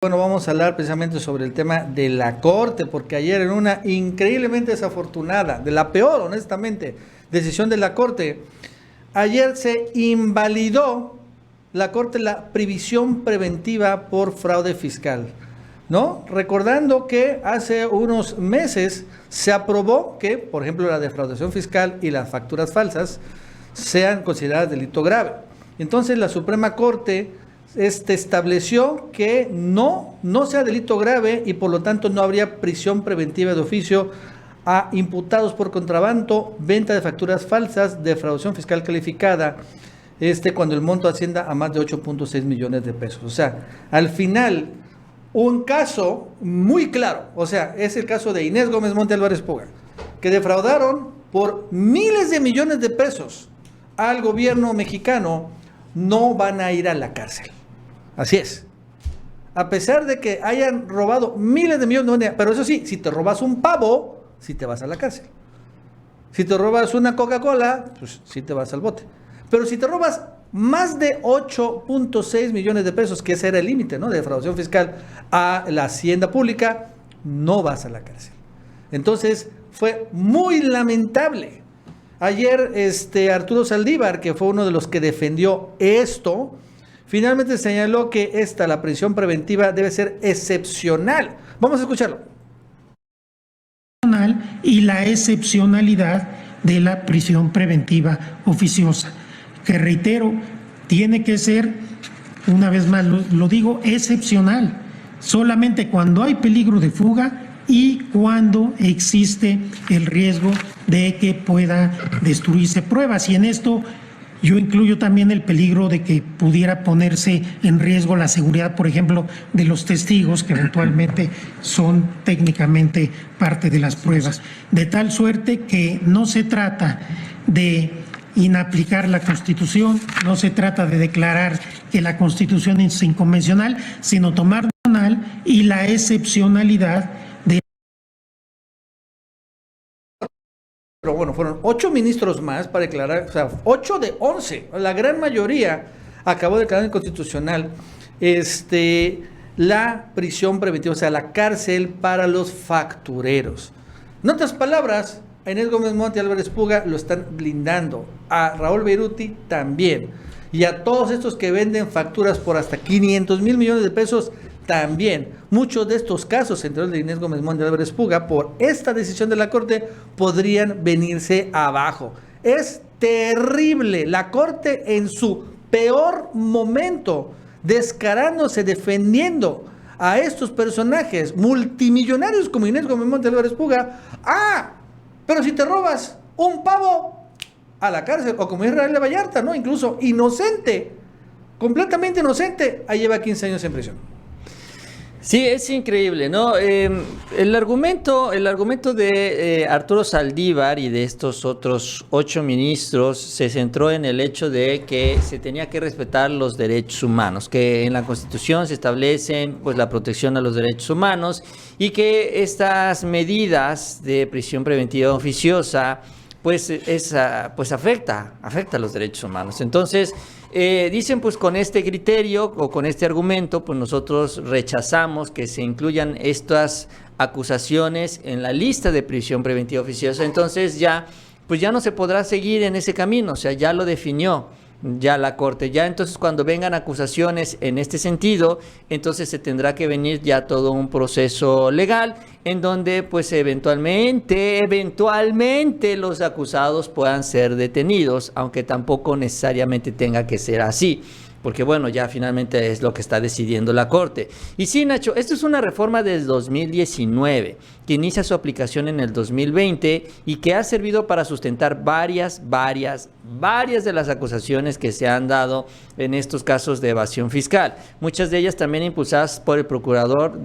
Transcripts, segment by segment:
Bueno, vamos a hablar precisamente sobre el tema de la Corte, porque ayer en una increíblemente desafortunada, de la peor, honestamente, decisión de la Corte, ayer se invalidó la Corte la previsión preventiva por fraude fiscal, ¿no? Recordando que hace unos meses se aprobó que, por ejemplo, la defraudación fiscal y las facturas falsas sean consideradas delito grave. Entonces la Suprema Corte estableció que no sea delito grave y por lo tanto no habría prisión preventiva de oficio a imputados por contrabando, venta de facturas falsas, defraudación fiscal calificada, cuando el monto ascienda a más de 8.6 millones de pesos. O sea, al final, un caso muy claro, o sea, es el caso de Inés Gómez Monte Álvarez Puga, que defraudaron por miles de millones de pesos al gobierno mexicano, no van a ir a la cárcel. Así es. A pesar de que hayan robado miles de millones de monedas, pero eso sí, si te robas un pavo, sí te vas a la cárcel. Si te robas una Coca-Cola, pues sí te vas al bote. Pero si te robas más de 8.6 millones de pesos, que ese era el límite, ¿no?, de defraudación fiscal a la hacienda pública, no vas a la cárcel. Entonces, fue muy lamentable. Ayer, Arturo Saldívar, que fue uno de los que defendió esto, finalmente señaló que la prisión preventiva debe ser excepcional. Vamos a escucharlo. Y la excepcionalidad de la prisión preventiva oficiosa, que reitero, tiene que ser, una vez más lo digo, excepcional, solamente cuando hay peligro de fuga y cuando existe el riesgo de que pueda destruirse pruebas. Y en esto yo incluyo también el peligro de que pudiera ponerse en riesgo la seguridad, por ejemplo, de los testigos, que eventualmente son técnicamente parte de las pruebas. De tal suerte que no se trata de inaplicar la Constitución, no se trata de declarar que la Constitución es inconvencional, sino tomar y la excepcionalidad de... Pero bueno, fueron 8 ministros más para declarar, o sea, 8 de 11, la gran mayoría acabó de declarar inconstitucional la prisión preventiva, o sea, la cárcel para los factureros. En otras palabras, a Inés Gómez Monte Álvarez Puga lo están blindando, a Raúl Beruti también, y a todos estos que venden facturas por hasta 500,000 millones de pesos también. Muchos de estos casos, entre los de Inés Gómez Monte Álvarez Puga, por esta decisión de la Corte, podrían venirse abajo. Es terrible. La Corte en su peor momento, descarándose, defendiendo a estos personajes multimillonarios como Inés Gómez Monte Álvarez Puga. Pero si te robas un pavo, a la cárcel, o como Israel Vallarta, ¿no?, incluso inocente, completamente inocente, ahí lleva 15 años en prisión. Sí, es increíble, ¿no? El argumento de Arturo Saldívar y de estos otros 8 ministros se centró en el hecho de que se tenía que respetar los derechos humanos, que en la Constitución se establecen pues la protección a los derechos humanos y que estas medidas de prisión preventiva oficiosa pues afecta a los derechos humanos. Entonces, dicen pues con este criterio o con este argumento, pues nosotros rechazamos que se incluyan estas acusaciones en la lista de prisión preventiva oficiosa. Entonces ya no se podrá seguir en ese camino, o sea, ya lo definió ya la Corte. Ya entonces cuando vengan acusaciones en este sentido, entonces se tendrá que venir ya todo un proceso legal en donde pues eventualmente los acusados puedan ser detenidos, aunque tampoco necesariamente tenga que ser así, porque bueno, ya finalmente es lo que está decidiendo la Corte. Y sí, Nacho, esto es una reforma del 2019 que inicia su aplicación en el 2020 y que ha servido para sustentar varias de las acusaciones que se han dado en estos casos de evasión fiscal. Muchas de ellas también impulsadas por el procurador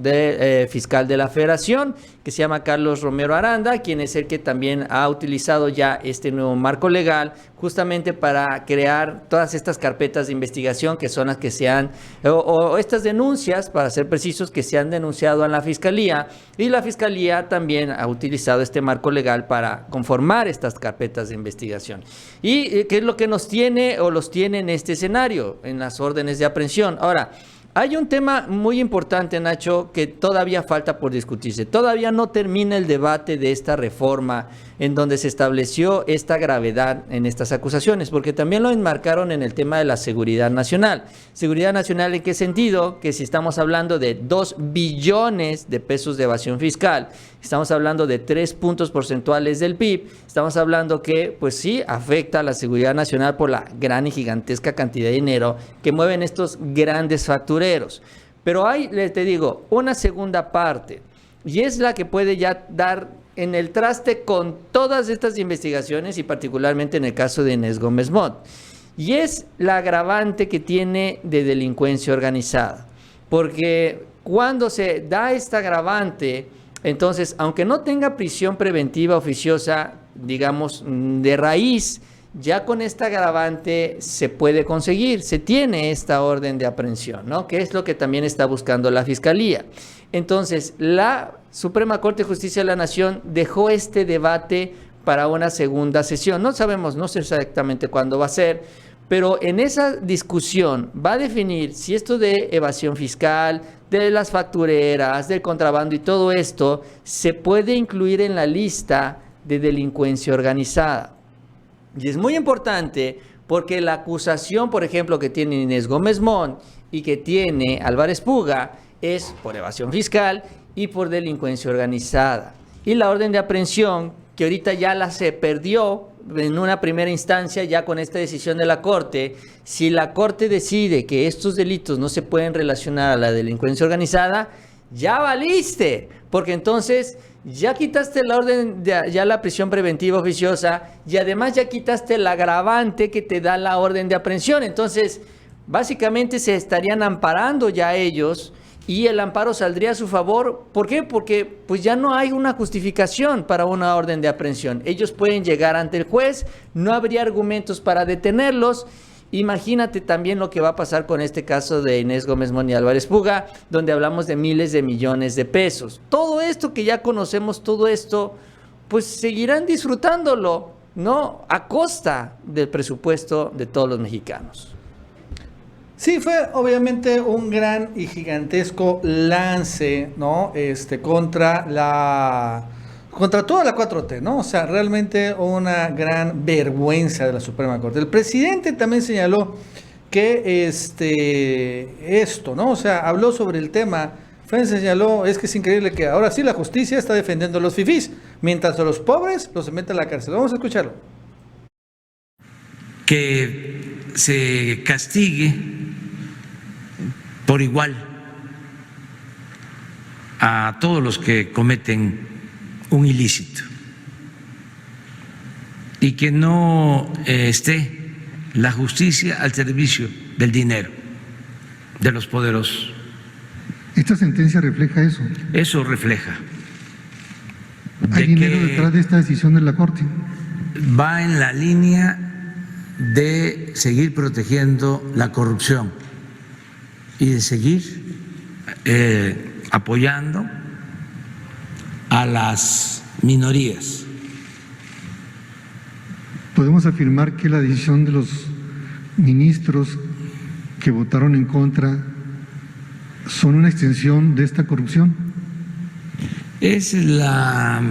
fiscal de la Federación, que se llama Carlos Romero Aranda, quien es el que también ha utilizado ya este nuevo marco legal justamente para crear todas estas carpetas de investigación que son las que se han, o estas denuncias, para ser precisos, que se han denunciado a la Fiscalía, y la Fiscalía también ha utilizado este marco legal para conformar estas carpetas de investigación. ¿Y qué es lo que nos tiene o los tiene en este escenario, en las órdenes de aprehensión? Ahora, Hay un tema muy importante, Nacho, que todavía falta por discutirse. Todavía no termina el debate de esta reforma en donde se estableció esta gravedad en estas acusaciones, porque también lo enmarcaron en el tema de la seguridad nacional. ¿Seguridad nacional en qué sentido? Que si estamos hablando de 2 billones de pesos de evasión fiscal, estamos hablando de 3 puntos porcentuales del PIB, estamos hablando que, pues sí, afecta a la seguridad nacional por la gran y gigantesca cantidad de dinero que mueven estos grandes factureros. Pero hay, te digo, una segunda parte, y es la que puede ya dar en el traste con todas estas investigaciones y particularmente en el caso de Inés Gómez Mont. Y es la agravante que tiene de delincuencia organizada. Porque cuando se da esta agravante, entonces, aunque no tenga prisión preventiva oficiosa, digamos, de raíz, ya con esta agravante se puede conseguir, se tiene esta orden de aprehensión, ¿no? Que es lo que también está buscando la Fiscalía. Entonces, la Suprema Corte de Justicia de la Nación dejó este debate para una segunda sesión. No sabemos, no sé exactamente cuándo va a ser, pero en esa discusión va a definir si esto de evasión fiscal, de las factureras, del contrabando y todo esto se puede incluir en la lista de delincuencia organizada. Y es muy importante porque la acusación, por ejemplo, que tiene Inés Gómez Mont y que tiene Álvarez Puga es por evasión fiscal y por delincuencia organizada. Y la orden de aprehensión, que ahorita ya se perdió en una primera instancia, ya con esta decisión de la Corte, si la Corte decide que estos delitos no se pueden relacionar a la delincuencia organizada, ya valiste, porque entonces ya quitaste la orden, ya la prisión preventiva oficiosa, y además ya quitaste el agravante que te da la orden de aprehensión. Entonces, básicamente se estarían amparando ya ellos, y el amparo saldría a su favor. ¿Por qué? Porque pues ya no hay una justificación para una orden de aprehensión. Ellos pueden llegar ante el juez, no habría argumentos para detenerlos. Imagínate también lo que va a pasar con este caso de Inés Gómez Mont y Álvarez Puga, donde hablamos de miles de millones de pesos. Todo esto que ya conocemos, todo esto, pues seguirán disfrutándolo, ¿no? A costa del presupuesto de todos los mexicanos. Sí, fue obviamente un gran y gigantesco lance, ¿no? Contra toda la 4T, ¿no? O sea, realmente una gran vergüenza de la Suprema Corte. El presidente también señaló que esto, ¿no? O sea, habló sobre el tema. Fence señaló, es que es increíble que ahora sí la justicia está defendiendo a los fifís, mientras a los pobres los meten a la cárcel. Vamos a escucharlo. Que se castigue por igual a todos los que cometen un ilícito y que no esté la justicia al servicio del dinero de los poderosos. ¿Esta sentencia refleja eso? Eso refleja. ¿Hay dinero detrás de esta decisión de la Corte? Va en la línea de seguir protegiendo la corrupción y de seguir apoyando a las minorías. ¿Podemos afirmar que la decisión de los ministros que votaron en contra son una extensión de esta corrupción? Es la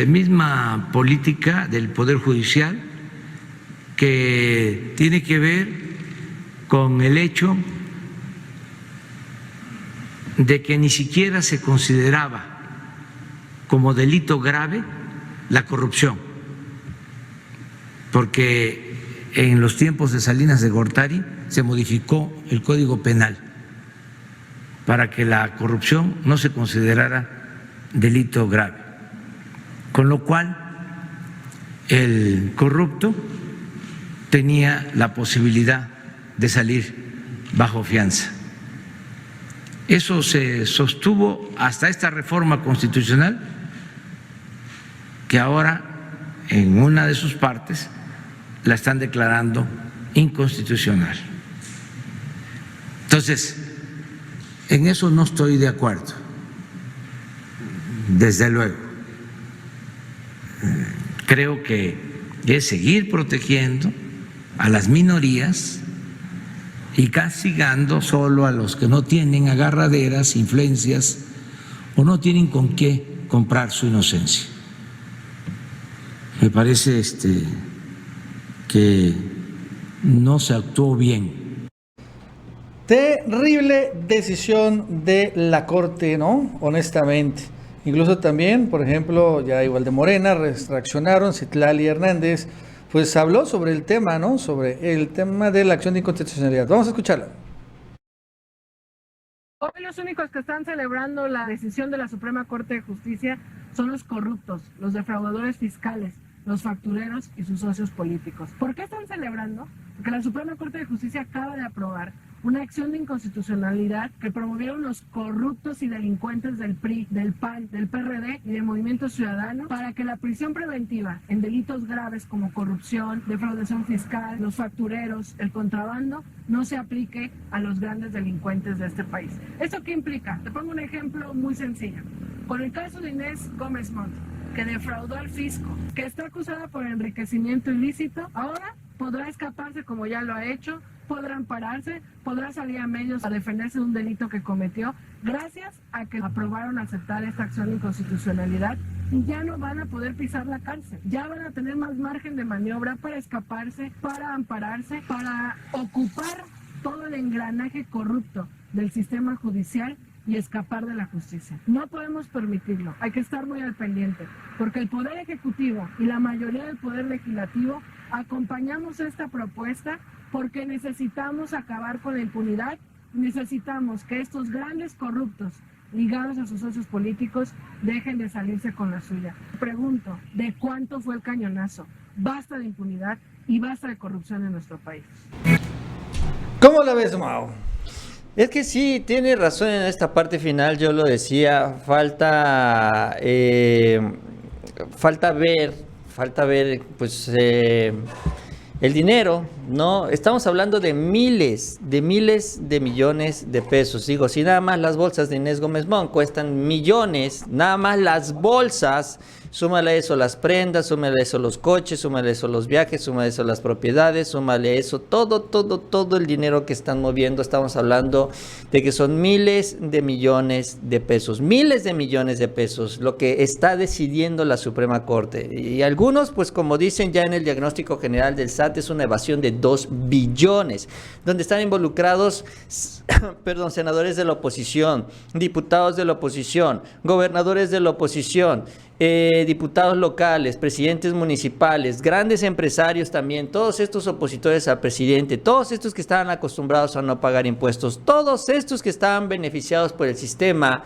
misma política del Poder Judicial que tiene que ver con el hecho de que ni siquiera se consideraba como delito grave la corrupción, porque en los tiempos de Salinas de Gortari se modificó el Código Penal para que la corrupción no se considerara delito grave, con lo cual el corrupto tenía la posibilidad de salir bajo fianza. Eso se sostuvo hasta esta reforma constitucional, que ahora en una de sus partes la están declarando inconstitucional. Entonces, en eso no estoy de acuerdo, desde luego. Creo que es seguir protegiendo a las minorías y castigando solo a los que no tienen agarraderas, influencias o no tienen con qué comprar su inocencia. Me parece que no se actuó bien. Terrible decisión de la Corte, ¿no? Honestamente. Incluso también, por ejemplo, ya igual de Morena, reaccionaron, Citlali Hernández, pues habló sobre el tema, ¿no? Sobre el tema de la acción de inconstitucionalidad. Vamos a escucharla. Hoy los únicos que están celebrando la decisión de la Suprema Corte de Justicia son los corruptos, los defraudadores fiscales, los factureros y sus socios políticos. ¿Por qué están celebrando? Porque la Suprema Corte de Justicia acaba de aprobar una acción de inconstitucionalidad que promovieron los corruptos y delincuentes del PRI, del PAN, del PRD y del Movimiento Ciudadano para que la prisión preventiva en delitos graves como corrupción, defraudación fiscal, los factureros, el contrabando, no se aplique a los grandes delincuentes de este país. ¿Esto qué implica? Te pongo un ejemplo muy sencillo. Con el caso de Inés Gómez Montt, que defraudó al fisco, que está acusada por enriquecimiento ilícito, ahora podrá escaparse como ya lo ha hecho, podrá ampararse, podrá salir a medios a defenderse de un delito que cometió, gracias a que aprobaron aceptar esta acción de inconstitucionalidad y ya no van a poder pisar la cárcel, ya van a tener más margen de maniobra para escaparse, para ampararse, para ocupar todo el engranaje corrupto del sistema judicial y escapar de la justicia. No podemos permitirlo, hay que estar muy al pendiente, porque el Poder Ejecutivo y la mayoría del Poder Legislativo acompañamos esta propuesta porque necesitamos acabar con la impunidad, necesitamos que estos grandes corruptos ligados a sus socios políticos dejen de salirse con la suya. Pregunto, ¿de cuánto fue el cañonazo? Basta de impunidad y basta de corrupción en nuestro país. ¿Cómo la ves, Mao? Es que sí, tiene razón en esta parte final, yo lo decía, falta ver, pues, el dinero, ¿no? Estamos hablando de miles de millones de pesos. Digo, si nada más las bolsas de Inés Gómez Montt cuestan millones, nada más las bolsas, súmale a eso las prendas, súmale a eso los coches, súmale a eso los viajes, súmale a eso las propiedades, súmale a eso todo el dinero que están moviendo. Estamos hablando de que son miles de millones de pesos, lo que está decidiendo la Suprema Corte. Y algunos, pues como dicen ya en el diagnóstico general del SAT, es una evasión de 2 billones, donde están involucrados senadores de la oposición, diputados de la oposición, gobernadores de la oposición, diputados locales, presidentes municipales, grandes empresarios también, todos estos opositores al presidente, todos estos que estaban acostumbrados a no pagar impuestos, todos estos que estaban beneficiados por el sistema,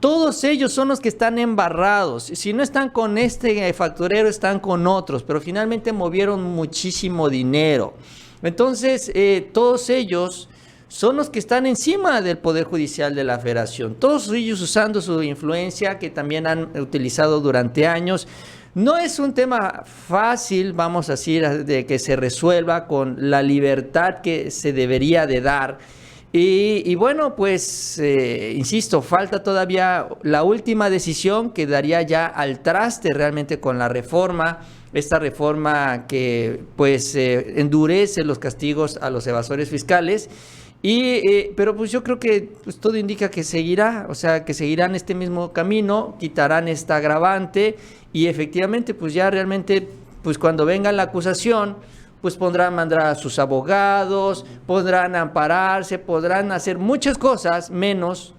todos ellos son los que están embarrados. Si no están con este facturero, están con otros, pero finalmente movieron muchísimo dinero. Entonces, todos ellos son los que están encima del Poder Judicial de la Federación. Todos ellos usando su influencia que también han utilizado durante años. No es un tema fácil, vamos a decir, de que se resuelva con la libertad que se debería de dar. Y bueno, pues, insisto, falta todavía la última decisión que daría ya al traste realmente con la reforma. Esta reforma que pues endurece los castigos a los evasores fiscales. Pero pues yo creo que pues, todo indica que seguirá, o sea, que seguirán este mismo camino, quitarán esta agravante y efectivamente pues ya realmente pues cuando venga la acusación pues mandar a sus abogados, podrán ampararse, podrán hacer muchas cosas menos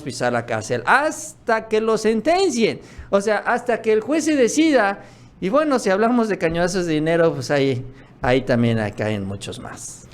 pisar la cárcel hasta que lo sentencien, o sea, hasta que el juez se decida. Y bueno, si hablamos de cañonazos de dinero, pues ahí también caen muchos más.